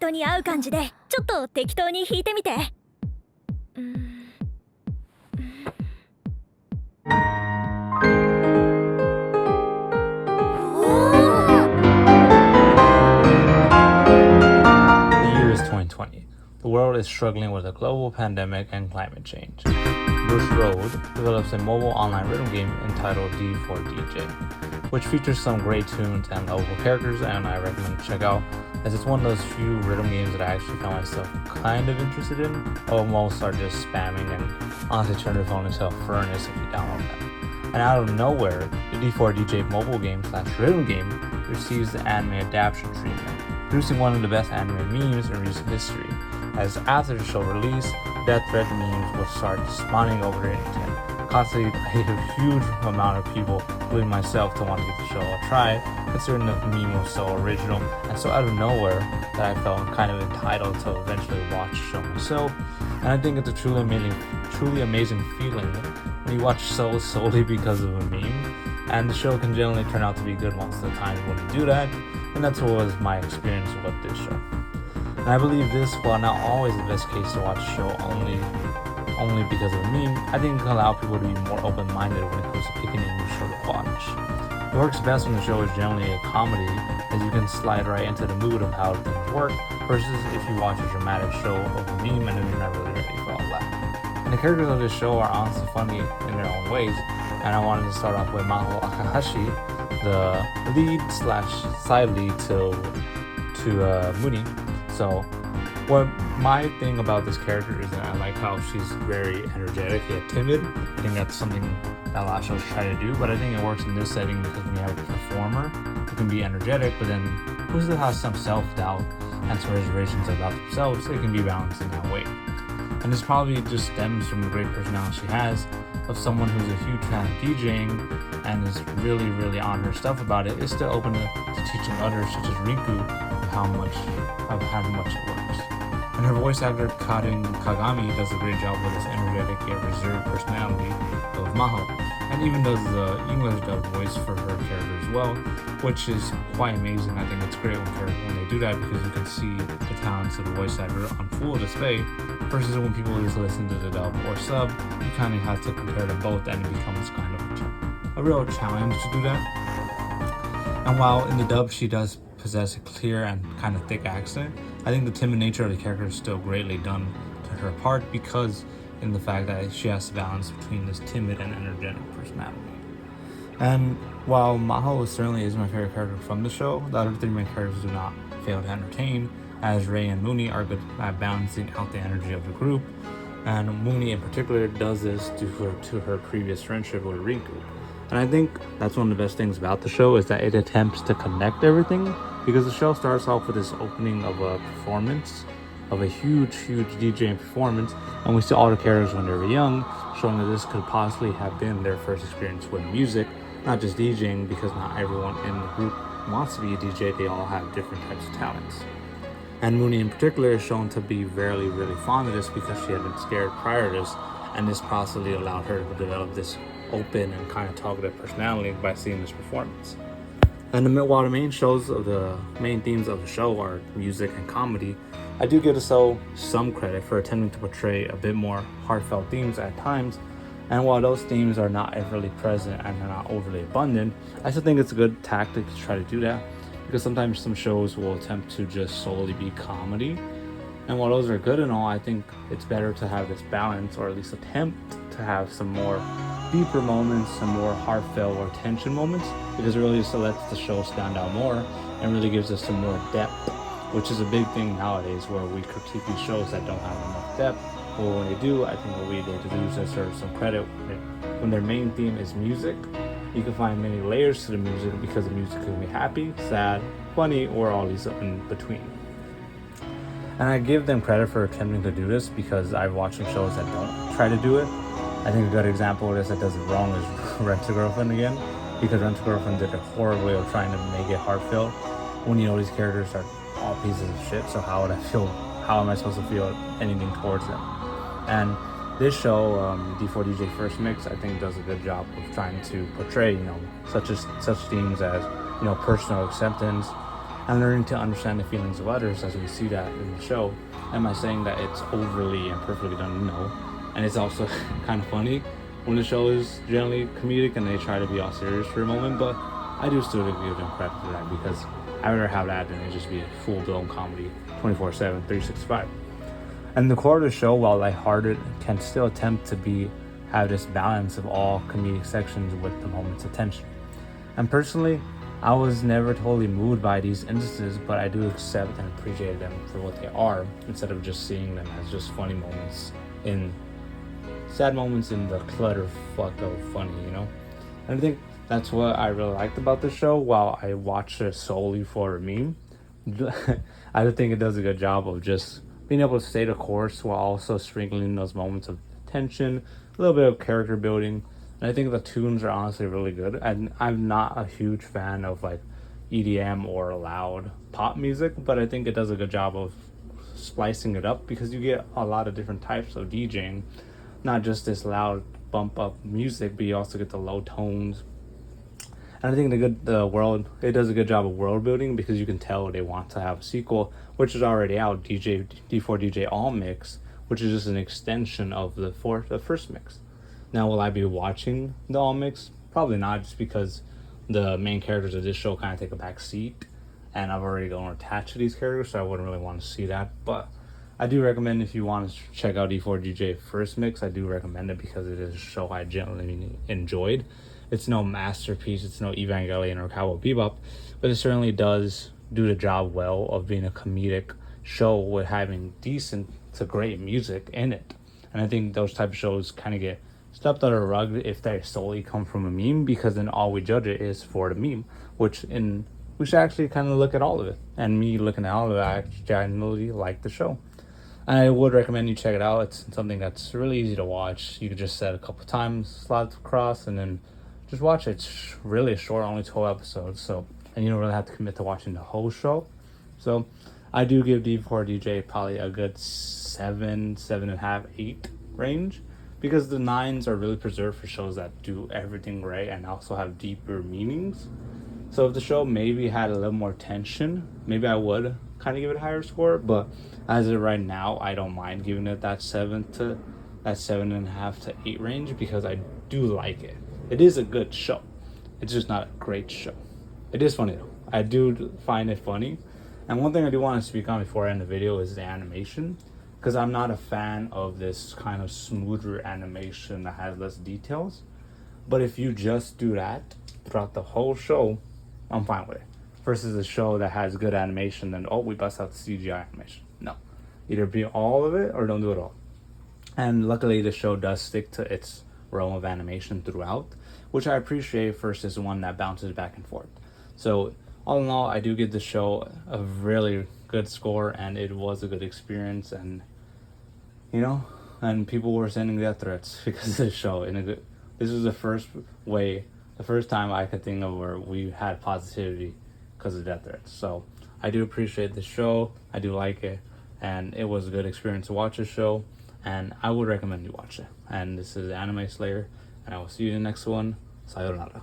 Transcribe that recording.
トに合う感じでちょっと適当に弾いてみて。2020. The world is struggling with a global pandemic and climate change. Bush Road develops a mobile online rhythm game entitled D4DJ, which features some great tunes and lovable characters, and I recommend check out, as it's one of those few rhythm games that I actually found myself kind of interested in. Almost are just spamming and honestly turn your phone into a furnace if you download them. And out of nowhere, the D4DJ mobile game / rhythm game receives the anime adaptation treatment, producing one of the best anime memes in recent history, as after the show release, death threat memes will start spawning over the internet, constantly a huge amount of people, including myself, to want to give the show a try, considering the meme was so original and so out of nowhere that I felt kind of entitled to eventually watch the show myself. And I think it's a truly amazing feeling when you watch shows solely because of a meme, and the show can generally turn out to be good most of the time when you do that, and that's what was my experience with this show. And I believe this, while not always the best case to watch a show only because of a meme, I think it can allow people to be more open-minded when it comes to picking a new show to watch. It works best when the show is generally a comedy, as you can slide right into the mood of how things work, versus if you watch a dramatic show of a meme and then you're not really ready for all that. And the characters of this show are honestly funny in their own ways, and I wanted to start off with Maho Akahashi, the lead / side lead to Muni. So what my thing about this character is that I like how she's very energetic yet timid. I think that's something that a lot of shows try to do, but I think it works in this setting because when you have a performer who can be energetic but then who still has some self-doubt and some reservations about themselves, it can be balanced in that way. And this probably just stems from the great personality she has of someone who's a huge fan of DJing and is really, really on her stuff about it, is still open to teaching others, such as Rinku, of how much it works. And her voice actor Karin Kagami does a great job with this energetic yet reserved personality of Maho, and even does the English dub voice for her character as well, which is quite amazing. I think it's great when they do that, because you can see the talents of the voice actor on full display, versus when people just listen to the dub or sub, you kind of have to compare them both, and it becomes kind of a real challenge to do that. And while in the dub she does possess a clear and kind of thick accent, I think the timid nature of the character is still greatly done to her part, because in the fact that she has to balance between this timid and energetic personality. And while Maho certainly is my favorite character from the show, the other three main characters do not fail to entertain, as Rei and Mooney are good at balancing out the energy of the group, and Mooney in particular does this due to her previous friendship with Rinku. And I think that's one of the best things about the show, is that it attempts to connect everything, because the show starts off with this opening of a performance, of a huge DJing performance, and we see all the characters when they were young, showing that this could possibly have been their first experience with music, not just DJing, because not everyone in the group wants to be a DJ, they all have different types of talents. And Mooney in particular is shown to be really, really fond of this, because she had been scared prior to this, and this possibly allowed her to develop this open and kind of talkative personality by seeing this performance. And while the main themes of the show are music and comedy, I do give the show some credit for attempting to portray a bit more heartfelt themes at times. And while those themes are not overly present and are not overly abundant, I still think it's a good tactic to try to do that, because sometimes some shows will attempt to just solely be comedy. And while those are good and all, I think it's better to have this balance, or at least attempt to have some more deeper moments, some more heartfelt or tension moments, because it really just lets the show stand out more and really gives us some more depth, which is a big thing nowadays, where we critique these shows that don't have enough depth. But when they do, I think what we need to do is deserve some credit. When their main theme is music, you can find many layers to the music, because the music can be happy, sad, funny, or all these in between. And I give them credit for attempting to do this, because I've watched shows that don't try to do it. I think a good example of this that does it wrong is Rent a Girlfriend again, because Rent a Girlfriend did it horribly of trying to make it heartfelt, when you know these characters are all pieces of shit. So how am I supposed to feel anything towards them? And this show, D4DJ First Mix, I think does a good job of trying to portray, such themes as, personal acceptance, and learning to understand the feelings of others as we see that in the show. Am I saying that it's overly and perfectly done? No. And it's also kind of funny when the show is generally comedic and they try to be all serious for a moment, but I do still give them credit for that because I'd rather have that than it just be a full-blown comedy 24/7, 365. And the core of the show, while lighthearted, can still attempt to have this balance of all comedic sections with the moments of tension. And personally, I was never totally moved by these instances, but I do accept and appreciate them for what they are, instead of just seeing them as just funny moments in sad moments in the clutterfuck of funny, And I think that's what I really liked about the show. While I watched it solely for a meme, I do think it does a good job of just being able to stay the course while also sprinkling those moments of tension, a little bit of character building. And I think the tunes are honestly really good. And I'm not a huge fan of like EDM or loud pop music, but I think it does a good job of splicing it up because you get a lot of different types of DJing, not just this loud bump up music, but you also get the low tones. And I think it does a good job of world building because you can tell they want to have a sequel, which is already out, D4DJ All Mix, which is just an extension of the first mix. Now, will I be watching the All Mix? Probably not, just because the main characters of this show kind of take a back seat, and I've already grown attached to these characters, so I wouldn't really want to see that. But I do recommend, if you want to check out D4DJ First Mix, I do recommend it because it is a show I genuinely enjoyed. It's no masterpiece, it's no Evangelion or Cowboy Bebop, but it certainly does do the job well of being a comedic show with having decent to great music in it. And I think those type of shows kind of get stepped under the rug if they solely come from a meme, because then all we judge it is for the meme, we should actually kind of look at all of it. And me looking at all of it, I genuinely like the show. I would recommend you check it out. It's something that's really easy to watch. You could just set a couple times slots across and then just watch it. It's really short, only 12 episodes, and you don't really have to commit to watching the whole show. So I do give D4DJ probably a good 7.5, 8 range, because the 9s are really preserved for shows that do everything right and also have deeper meanings. So if the show maybe had a little more tension, maybe I would kind of give it a higher score. But as of right now, I don't mind giving it that 7.5 to 8 range, because I do like it. It is a good show. It's just not a great show. It is funny though. I do find it funny. And one thing I do want to speak on before I end the video is the animation, because I'm not a fan of this kind of smoother animation that has less details. But if you just do that throughout the whole show, I'm fine with it. Versus a show that has good animation, then we bust out the CGI animation. No. Either be all of it or don't do it all. And luckily the show does stick to its realm of animation throughout, which I appreciate versus one that bounces back and forth. So all in all, I do give the show a really good score, and it was a good experience. And and people were sending death threats because of the show. This was the first time I could think of where we had positivity because of death threats. So I do appreciate the show. I do like it, and it was a good experience to watch the show, and I would recommend you watch it. And this is Anime Slayer, and I will see you in the next one. Sayonara.